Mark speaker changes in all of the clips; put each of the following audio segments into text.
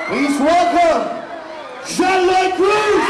Speaker 1: Please welcome Jean-Lloyd Cruz!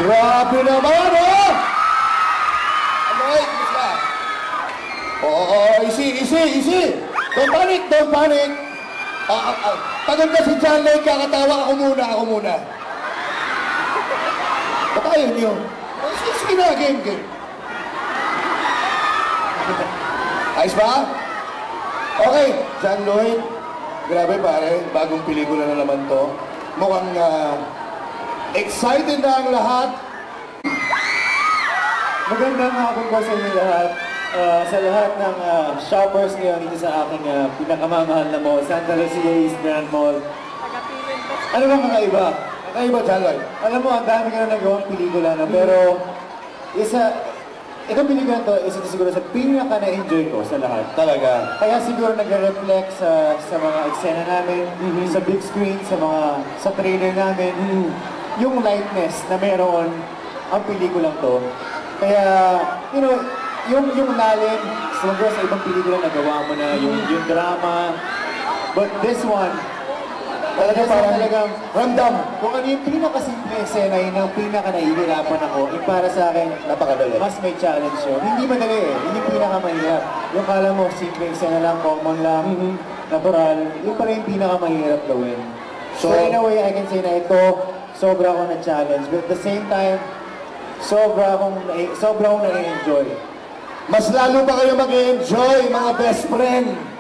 Speaker 1: Grabe naman, oh! Alright, basta. Easy. Don't panic. Pagod na si Jean-Lloyd, kakatawa ako muna. Ba't ayaw niyo? Sige na, game. Ayos ba? Okay, Jean-Lloyd. Grabe pare, bagong pelikula na naman to. Mukhang excited na ang lahat.
Speaker 2: Magandang hapon po sa inyo lahat. Sa lahat ng shoppers ngayon dito sa aking pinakamamahal na mall, Santa Lucia East Grand Mall. Ano bang kakaiba?
Speaker 1: Kakaiba, Jean-Lloyd.
Speaker 2: Alam mo, ang dami ka na nagawang pelikula na, pero itong pelikula to, isa siguro sa pinaka na-enjoy ko sa lahat.
Speaker 1: Talaga.
Speaker 2: Kaya siguro nagre-reflect sa mga eksena namin, sa big screen, sa trailer namin, yung lightness na meron ang pelikulang to. Kaya, you know, yung lalim, sa ibang pelikula nagawa mo na yung drama. But this one, talagang
Speaker 1: ramdam.
Speaker 2: Kung ano yung pinakasimple eksena, yun ang pinaka-nahihirapan ako, yung para sa akin,
Speaker 1: napakadali.
Speaker 2: Mas may challenge yun. Hindi madali eh, hindi pinakamahirap. Yung kala mo, simple eksena lang, common lang, natural, yung pala yung pinakamahirap gawin. So in a way, I can say na ito, sobra ako na-challenge. But at the same time, sobra akong na-enjoy.
Speaker 1: Mas lalo pa kayo mag-enjoy, mga best friend.